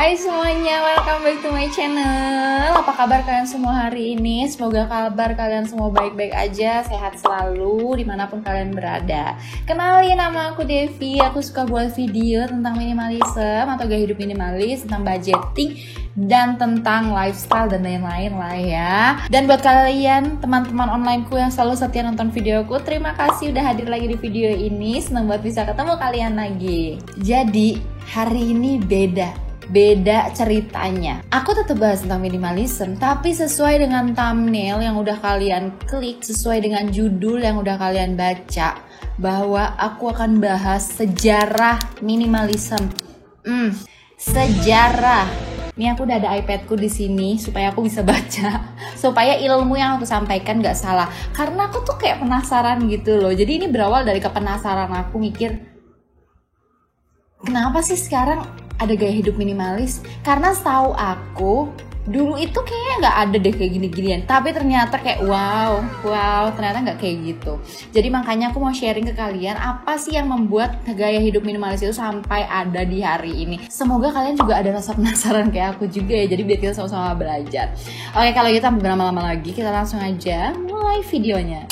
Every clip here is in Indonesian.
Hai semuanya, welcome back to my channel. Apa kabar kalian semua hari ini? Semoga kabar kalian semua baik-baik aja, sehat selalu dimanapun kalian berada. Kenalin, nama aku Devi. Aku suka buat video tentang minimalism atau gaya hidup minimalis, tentang budgeting, dan tentang lifestyle dan lain-lain lah ya. Dan buat kalian teman-teman onlineku yang selalu setia nonton videoku, terima kasih udah hadir lagi di video ini. Senang banget bisa ketemu kalian lagi. Jadi hari ini beda ceritanya. Aku tetap bahas tentang minimalism, tapi sesuai dengan thumbnail yang udah kalian klik, sesuai dengan judul yang udah kalian baca, bahwa aku akan bahas sejarah minimalism. Sejarah. Ini aku udah ada iPadku di sini supaya aku bisa baca, supaya ilmu yang aku sampaikan gak salah. Karena aku tuh kayak penasaran gitu loh. Jadi ini berawal dari kepenasaran aku mikir, kenapa sih sekarang ada gaya hidup minimalis? Karena setahu aku dulu itu kayaknya nggak ada deh kayak gini-ginian. Tapi ternyata kayak wow, ternyata nggak kayak gitu. Jadi makanya aku mau sharing ke kalian apa sih yang membuat gaya hidup minimalis itu sampai ada di hari ini. Semoga kalian juga ada rasa penasaran kayak aku juga ya. Jadi biar kita sama-sama belajar. Oke, kalau gitu tanpa berlama-lama lagi, kita langsung aja mulai videonya.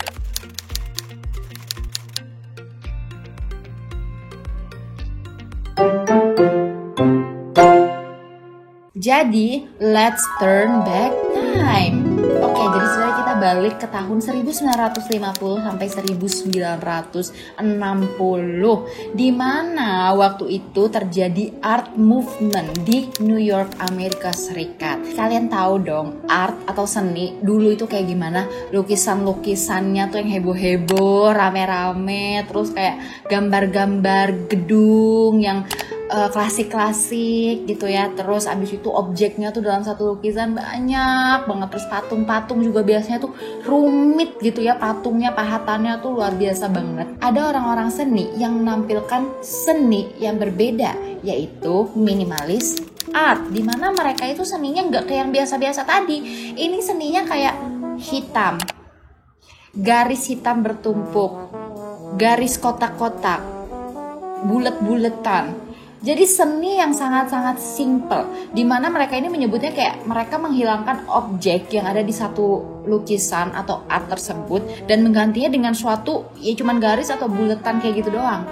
Jadi, let's turn back time. Oke, jadi sekarang kita balik ke tahun 1950 sampai 1960, di mana waktu itu terjadi art movement di New York, Amerika Serikat. Kalian tahu dong, art atau seni dulu itu kayak gimana? Lukisan-lukisannya tuh yang heboh-heboh, rame-rame, terus kayak gambar-gambar gedung yang klasik-klasik gitu ya. Terus abis itu objeknya tuh dalam satu lukisan banyak banget. Terus patung-patung juga biasanya tuh rumit gitu ya, patungnya, pahatannya tuh luar biasa banget. Ada orang-orang seni yang menampilkan seni yang berbeda, yaitu minimalis art, dimana mereka itu seninya nggak kayak yang biasa-biasa tadi. Ini seninya kayak hitam, garis hitam bertumpuk, garis kotak-kotak, bulet-buletan. Jadi seni yang sangat-sangat simple, dimana mereka ini menyebutnya kayak mereka menghilangkan objek yang ada di satu lukisan atau art tersebut dan menggantinya dengan suatu ya cuman garis atau buletan kayak gitu doang.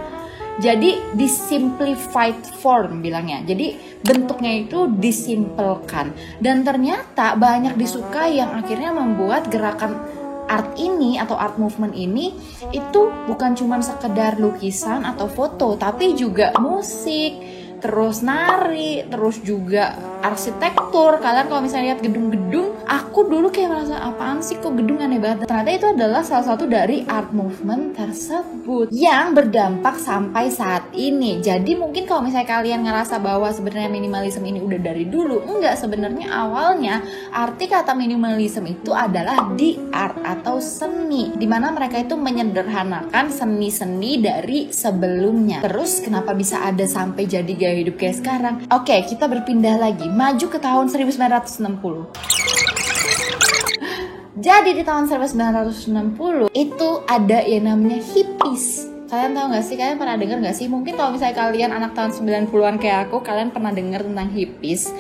Jadi di simplified form bilangnya. Jadi bentuknya itu disimpelkan, dan ternyata banyak disukai yang akhirnya membuat gerakan art ini atau art movement ini itu bukan cuma sekedar lukisan atau foto, tapi juga musik, terus nari, terus juga arsitektur. Kalian kalau misalnya lihat gedung-gedung, aku dulu kayak merasa apaan sih kok gedung aneh banget. Ternyata itu adalah salah satu dari art movement tersebut yang berdampak sampai saat ini. Jadi mungkin kalau misalnya kalian ngerasa bahwa sebenarnya minimalism ini udah dari dulu, enggak, sebenarnya awalnya arti kata minimalism itu adalah di art atau seni, dimana mereka itu menyederhanakan seni-seni dari sebelumnya. Terus kenapa bisa ada sampai jadi gaya hidup kayak sekarang? Oke, kita berpindah lagi, maju ke tahun 1960. Jadi di tahun 1960 itu ada yang namanya hippies. Kalian tahu gak sih? Kalian pernah dengar gak sih? Mungkin kalau misalnya kalian anak tahun 90-an kayak aku, kalian pernah dengar tentang hippies.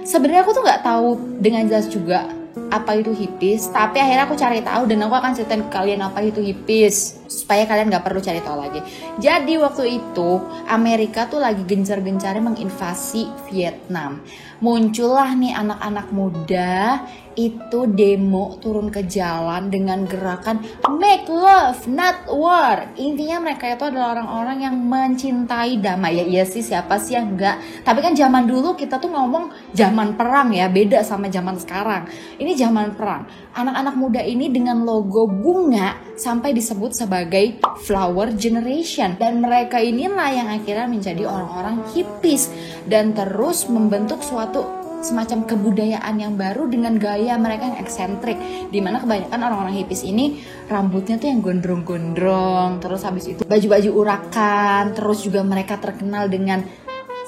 Sebenarnya aku tuh gak tahu dengan jelas juga apa itu hippies, tapi akhirnya aku cari tahu dan aku akan ceritain ke kalian apa itu hippies supaya kalian gak perlu cari tahu lagi. Jadi waktu itu Amerika tuh lagi gencar-gencarnya menginvasi Vietnam. Muncullah nih anak-anak muda itu demo turun ke jalan dengan gerakan make love not war. Intinya mereka itu adalah orang-orang yang mencintai damai. Ya iya sih, siapa sih yang enggak? Tapi kan zaman dulu kita tuh ngomong zaman perang ya, beda sama zaman sekarang. Ini zaman perang. Anak-anak muda ini dengan logo bunga sampai disebut sebagai flower generation, dan mereka inilah yang akhirnya menjadi orang-orang hippies dan terus membentuk suatu semacam kebudayaan yang baru dengan gaya mereka yang eksentrik, dimana kebanyakan orang-orang hippies ini rambutnya tuh yang gondrong-gondrong, terus habis itu baju-baju urakan, terus juga mereka terkenal dengan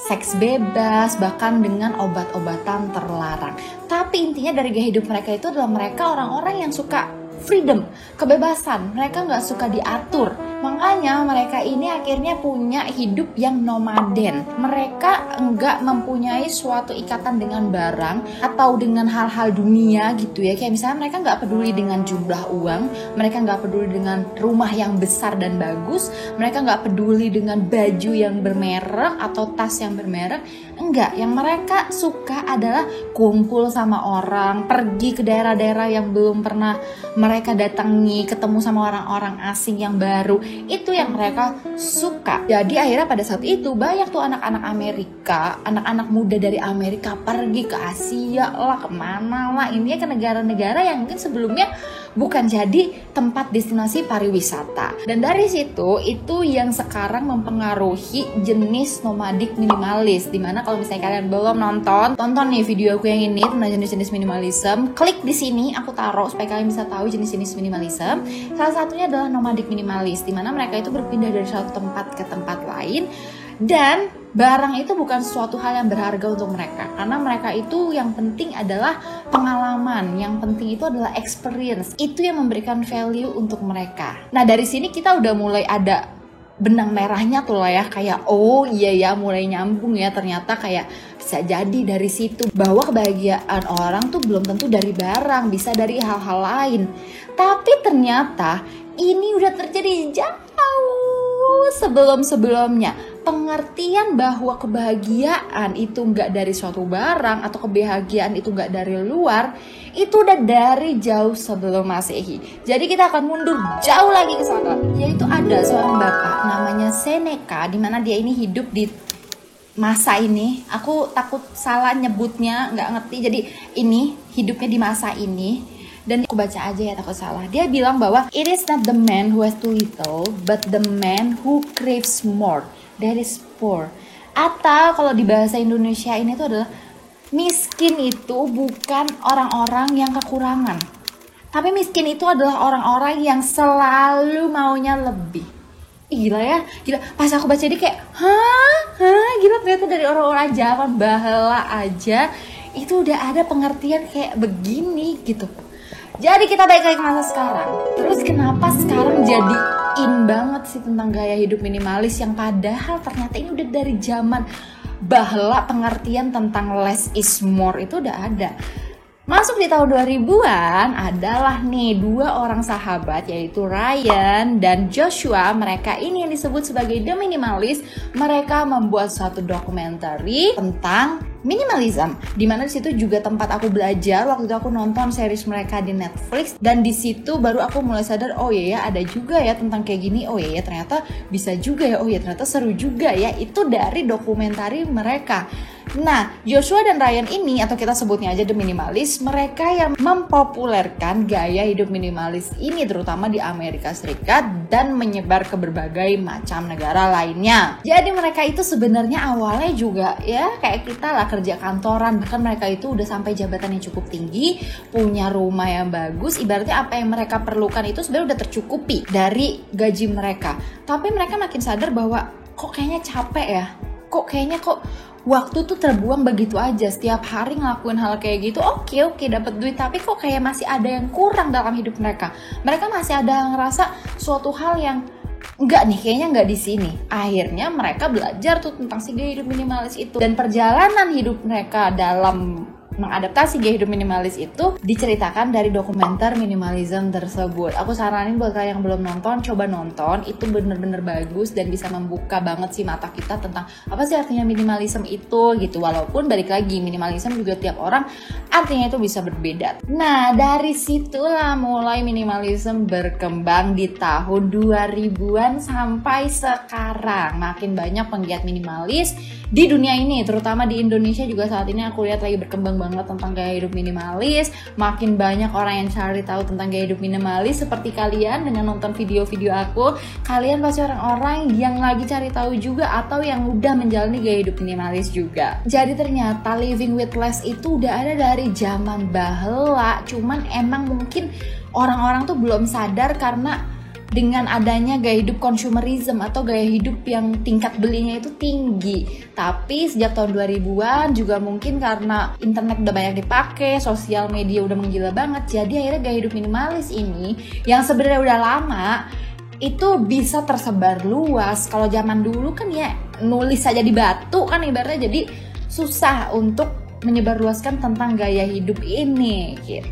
seks bebas, bahkan dengan obat-obatan terlarang. Tapi intinya dari gaya hidup mereka itu adalah mereka orang-orang yang suka freedom, kebebasan. Mereka nggak suka diatur. Makanya Makanya mereka ini akhirnya punya hidup yang nomaden. Mereka enggak mempunyai suatu ikatan dengan barang atau dengan hal-hal dunia gitu ya. Kayak misalnya mereka enggak peduli dengan jumlah uang, mereka enggak peduli dengan rumah yang besar dan bagus, mereka enggak peduli dengan baju yang bermerek atau tas yang bermerek. Enggak, yang mereka suka adalah kumpul sama orang, pergi ke daerah-daerah yang belum pernah mereka datangi, ketemu sama orang-orang asing yang baru. Itu yang mereka suka. Jadi akhirnya pada saat itu banyak tuh anak-anak Amerika, anak-anak muda dari Amerika pergi ke Asia lah, kemana lah, ini ke negara-negara yang mungkin sebelumnya bukan jadi tempat destinasi pariwisata. Dan dari situ itu yang sekarang mempengaruhi jenis nomadik minimalis. Dimana kalau misalnya kalian belum tonton nih video aku yang ini tentang jenis-jenis minimalism, klik di sini aku taruh supaya kalian bisa tahu jenis-jenis minimalism. Salah satunya adalah nomadik minimalis, dimana mereka itu berpindah dari satu tempat ke tempat lain, dan barang itu bukan suatu hal yang berharga untuk mereka, karena mereka itu yang penting adalah pengalaman, yang penting itu adalah experience, itu yang memberikan value untuk mereka. Nah dari sini kita udah mulai ada benang merahnya tuh lah ya, kayak oh iya ya, mulai nyambung ya, ternyata kayak bisa jadi dari situ bahwa kebahagiaan orang tuh belum tentu dari barang, bisa dari hal-hal lain. Tapi ternyata ini udah terjadi jauh sebelum-sebelumnya. Pengertian bahwa kebahagiaan itu nggak dari suatu barang atau kebahagiaan itu nggak dari luar, itu udah dari jauh sebelum Masehi. Jadi kita akan mundur jauh lagi ke sana. Yaitu ada seorang bapak namanya Seneca, di mana dia ini hidup di masa ini. Aku takut salah nyebutnya, nggak ngerti. Jadi ini hidupnya di masa ini. Dan aku baca aja ya, takut salah. Dia bilang bahwa it is not the man who has too little, but the man who craves more, that is poor. Atau kalau di bahasa Indonesia ini tuh adalah miskin itu bukan orang-orang yang kekurangan, tapi miskin itu adalah orang-orang yang selalu maunya lebih. Gila ya, gila. Pas aku baca dia kayak, gila, ternyata dari orang-orang zaman baheula aja itu udah ada pengertian kayak begini gitu. Jadi kita balik lagi ke masa sekarang. Terus kenapa sekarang jadi in banget sih tentang gaya hidup minimalis, yang padahal ternyata ini udah dari zaman bahla pengertian tentang less is more itu udah ada. Masuk di tahun 2000-an adalah nih dua orang sahabat, yaitu Ryan dan Joshua. Mereka ini yang disebut sebagai The Minimalist. Mereka membuat suatu dokumenter tentang minimalism, dimana di situ juga tempat aku belajar. Waktu itu aku nonton series mereka di Netflix, dan di situ baru aku mulai sadar, oh iya ya, ada juga ya tentang kayak gini. Oh iya ya, ternyata bisa juga ya. Oh iya, ternyata seru juga ya. Itu dari dokumentari mereka. Nah, Joshua dan Ryan ini, atau kita sebutnya aja The Minimalist, mereka yang mempopulerkan gaya hidup minimalis ini terutama di Amerika Serikat dan menyebar ke berbagai macam negara lainnya. Jadi mereka itu sebenarnya awalnya juga ya kayak kita lah, kerja kantoran. Bahkan mereka itu udah sampai jabatan yang cukup tinggi, punya rumah yang bagus. Ibaratnya apa yang mereka perlukan itu sebenarnya udah tercukupi dari gaji mereka. Tapi mereka makin sadar bahwa kok kayaknya capek ya, kok waktu tuh terbuang begitu aja. Setiap hari ngelakuin hal kayak gitu, oke, dapat duit, tapi kok kayak masih ada yang kurang dalam hidup mereka. Mereka masih ada yang ngerasa suatu hal yang enggak nih, kayaknya enggak di sini. Akhirnya mereka belajar tuh tentang si gaya hidup minimalis itu, dan perjalanan hidup mereka dalam mengadaptasi gaya hidup minimalis itu diceritakan dari dokumenter minimalism tersebut. Aku saranin buat kalian yang belum nonton, coba nonton. Itu bener-bener bagus dan bisa membuka banget sih mata kita tentang apa sih artinya minimalism itu gitu. Walaupun balik lagi, minimalism juga tiap orang artinya itu bisa berbeda. Nah, dari situlah mulai minimalism berkembang di tahun 2000-an sampai sekarang. Makin banyak penggiat minimalis di dunia ini, terutama di Indonesia juga saat ini aku lihat lagi berkembang banget tentang gaya hidup minimalis. Makin banyak orang yang cari tahu tentang gaya hidup minimalis. Seperti kalian dengan nonton video-video aku, kalian pasti orang-orang yang lagi cari tahu juga atau yang udah menjalani gaya hidup minimalis juga. Jadi ternyata living with less itu udah ada dari zaman bahela. Cuman emang mungkin orang-orang tuh belum sadar karena dengan adanya gaya hidup consumerism atau gaya hidup yang tingkat belinya itu tinggi. Tapi sejak tahun 2000-an juga mungkin karena internet udah banyak dipakai, sosial media udah menggila banget, jadi akhirnya gaya hidup minimalis ini yang sebenarnya udah lama itu bisa tersebar luas. Kalau zaman dulu kan ya nulis saja di batu kan ibaratnya, jadi susah untuk menyebarluaskan tentang gaya hidup ini gitu.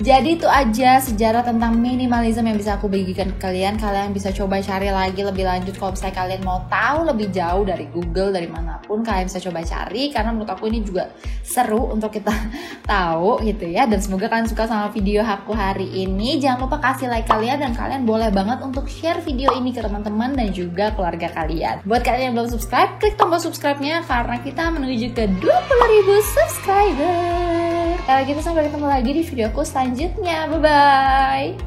Jadi itu aja sejarah tentang minimalism yang bisa aku bagikan ke kalian. Kalian bisa coba cari lagi lebih lanjut kalau misalnya kalian mau tahu lebih jauh dari Google, dari manapun kalian bisa coba cari, karena menurut aku ini juga seru untuk kita tahu gitu ya. Dan semoga kalian suka sama video aku hari ini. Jangan lupa kasih like kalian, dan kalian boleh banget untuk share video ini ke teman-teman dan juga keluarga kalian. Buat kalian yang belum subscribe, klik tombol subscribe-nya karena kita menuju ke 20.000 subscriber. Kalau gitu sampai ketemu lagi di videoku selanjutnya. Bye-bye.